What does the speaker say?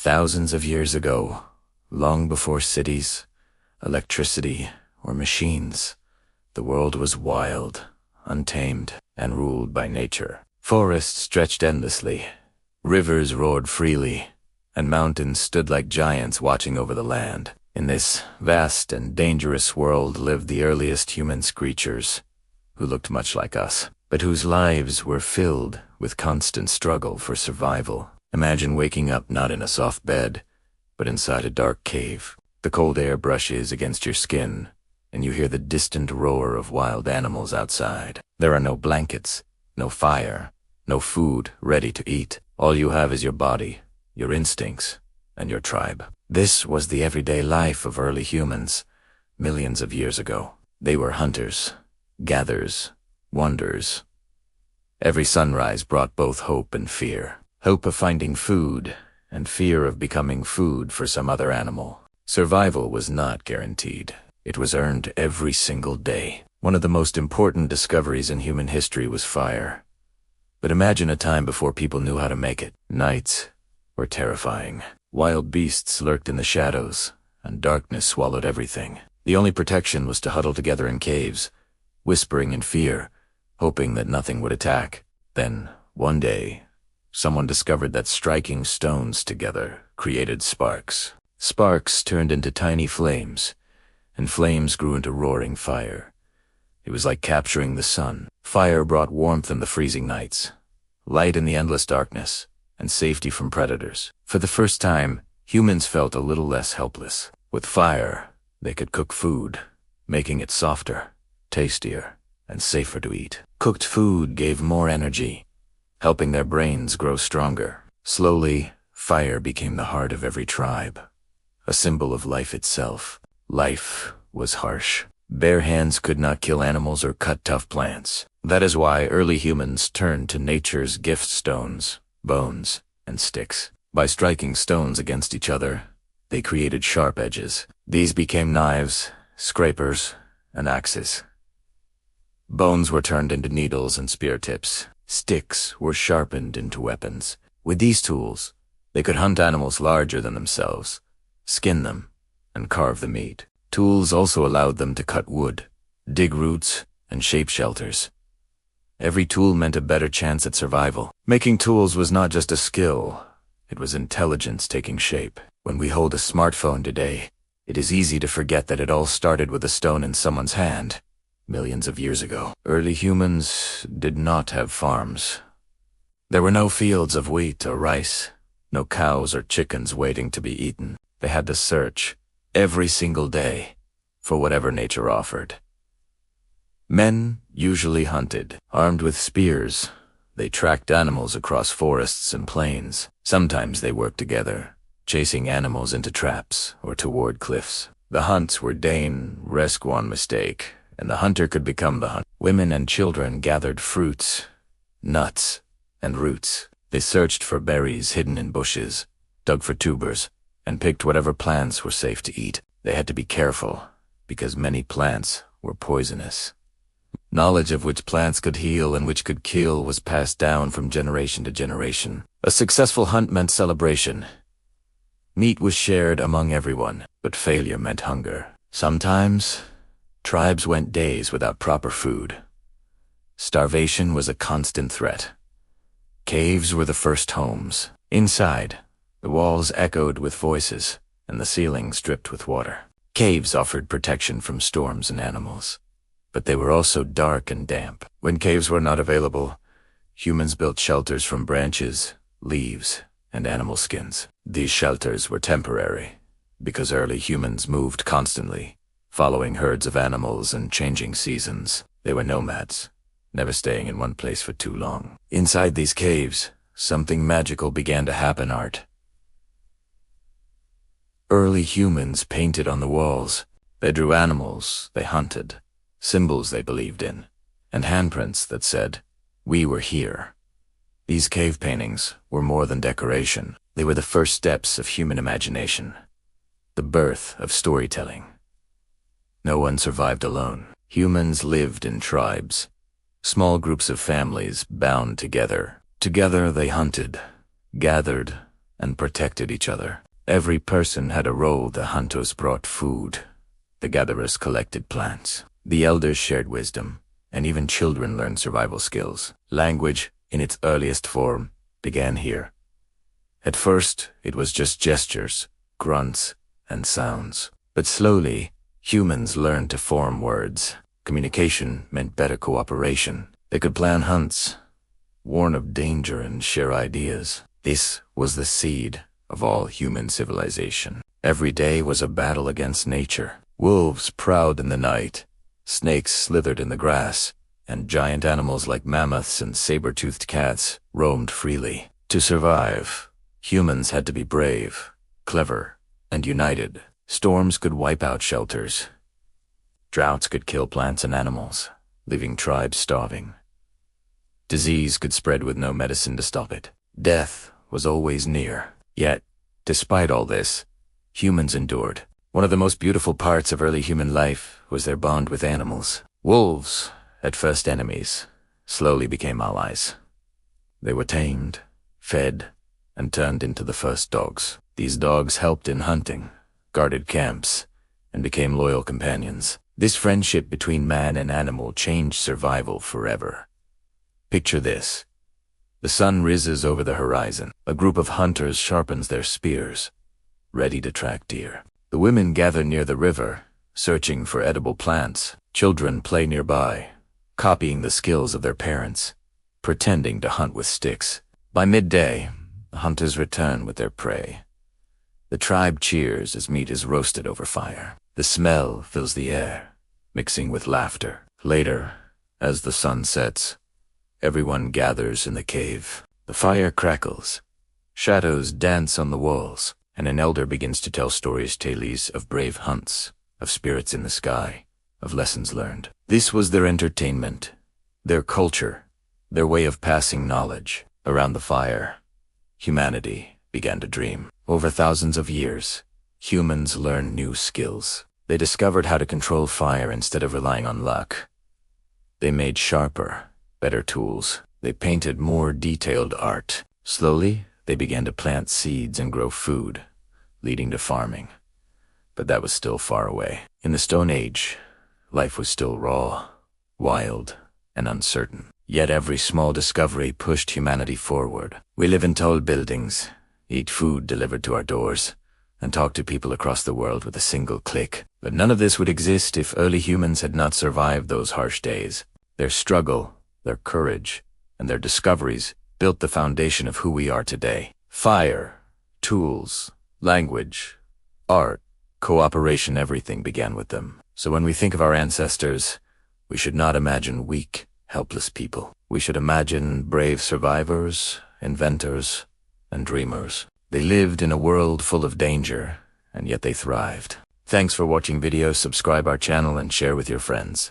Thousands of years ago, long before cities, electricity, or machines, the world was wild, untamed, and ruled by nature. Forests stretched endlessly, rivers roared freely, and mountains stood like giants watching over the land. In this vast and dangerous world lived the earliest human creatures, who looked much like us, but whose lives were filled with constant struggle for survival. Imagine waking up not in a soft bed, but inside a dark cave. The cold air brushes against your skin, and you hear the distant roar of wild animals outside. There are no blankets, no fire, no food ready to eat. All you have is your body, your instincts, and your tribe. This was the everyday life of early humans, millions of years ago. They were hunters, gatherers, wanderers. Every sunrise brought both hope and fear. Hope of finding food, and fear of becoming food for some other animal. Survival was not guaranteed. It was earned every single day. One of the most important discoveries in human history was fire. But imagine a time before people knew how to make it. Nights were terrifying. Wild beasts lurked in the shadows, and darkness swallowed everything. The only protection was to huddle together in caves, whispering in fear, hoping that nothing would attack. Then, one day, someone discovered that striking stones together created sparks. Sparks turned into tiny flames, and flames grew into roaring fire. It was like capturing the sun. Fire brought warmth in the freezing nights, light in the endless darkness, and safety from predators. For the first time, humans felt a little less helpless. With fire, they could cook food, making it softer, tastier, and safer to eat. Cooked food gave more energy, helping their brains grow stronger. Slowly, fire became the heart of every tribe, a symbol of life itself. Life was harsh. Bare hands could not kill animals or cut tough plants. That is why early humans turned to nature's gift stones, bones, and sticks. By striking stones against each other, they created sharp edges. These became knives, scrapers, and axes. Bones were turned into needles and spear tips. Sticks were sharpened into weapons. With these tools, they could hunt animals larger than themselves, skin them, and carve the meat. Tools also allowed them to cut wood, dig roots, and shape shelters. Every tool meant a better chance at survival. Making tools was not just a skill, it was intelligence taking shape. When we hold a smartphone today, it is easy to forget that it all started with a stone in someone's hand. Millions of years ago, early humans did not have farms. There were no fields of wheat or rice, no cows or chickens waiting to be eaten. They had to search, every single day, for whatever nature offered. Men usually hunted. Armed with spears, they tracked animals across forests and plains. Sometimes they worked together, chasing animals into traps or toward cliffs. The hunts were Dane, Rescuan mistake, and the hunter could become the hunter. Women and children gathered fruits, nuts, and roots. They searched for berries hidden in bushes, dug for tubers, and picked whatever plants were safe to eat. They had to be careful, because many plants were poisonous. Knowledge of which plants could heal and which could kill was passed down from generation to generation. A successful hunt meant celebration. Meat was shared among everyone, but failure meant hunger. Sometimes, tribes went days without proper food. Starvation was a constant threat. Caves were the first homes. Inside, the walls echoed with voices, and the ceilings dripped with water. Caves offered protection from storms and animals, but they were also dark and damp. When caves were not available, humans built shelters from branches, leaves, and animal skins. These shelters were temporary, because early humans moved constantly, following herds of animals and changing seasons. They were nomads, never staying in one place for too long. Inside these caves, something magical began to happen. Art. Early humans painted on the walls. They drew animals they hunted, symbols they believed in, and handprints that said, "We were here." These cave paintings were more than decoration. They were the first steps of human imagination, the birth of storytelling. No one survived alone. Humans lived in tribes, small groups of families bound together. Together they hunted, gathered, and protected each other. Every person had a role. The hunters brought food. The gatherers collected plants. The elders shared wisdom, and even children learned survival skills. Language, in its earliest form, began here. At first, it was just gestures, grunts, and sounds. But slowly, humans learned to form words. Communication meant better cooperation. They could plan hunts, warn of danger, and share ideas. This was the seed of all human civilization. Every day was a battle against nature. Wolves prowled in the night, snakes slithered in the grass, and giant animals like mammoths and saber-toothed cats roamed freely. To survive, humans had to be brave, clever, and united. Storms could wipe out shelters. Droughts could kill plants and animals, leaving tribes starving. Disease could spread with no medicine to stop it. Death was always near. Yet, despite all this, humans endured. One of the most beautiful parts of early human life was their bond with animals. Wolves, at first enemies, slowly became allies. They were tamed, fed, and turned into the first dogs. These dogs helped in hunting, guarded camps, and became loyal companions. This friendship between man and animal changed survival forever. Picture this. The sun rises over the horizon. A group of hunters sharpens their spears, ready to track deer. The women gather near the river, searching for edible plants. Children play nearby, copying the skills of their parents, pretending to hunt with sticks. By midday, the hunters return with their prey. The tribe cheers as meat is roasted over fire. The smell fills the air, mixing with laughter. Later, as the sun sets, everyone gathers in the cave. The fire crackles, shadows dance on the walls, and an elder begins to tell tales of brave hunts, of spirits in the sky, of lessons learned. This was their entertainment, their culture, their way of passing knowledge. Around the fire, humanity began to dream. Over thousands of years, humans learned new skills. They discovered how to control fire instead of relying on luck. They made sharper, better tools. They painted more detailed art. Slowly, they began to plant seeds and grow food, leading to farming. But that was still far away. In the Stone Age, life was still raw, wild, and uncertain. Yet every small discovery pushed humanity forward. We live in tall buildings, eat food delivered to our doors, and talk to people across the world with a single click. But none of this would exist if early humans had not survived those harsh days. Their struggle, their courage, and their discoveries built the foundation of who we are today. Fire, tools, language, art, cooperation, everything began with them. So when we think of our ancestors, we should not imagine weak, helpless people. We should imagine brave survivors, inventors, and dreamers. They lived in a world full of danger, and yet they thrived. Thanks for watching video. Subscribe our channel and share with your friends.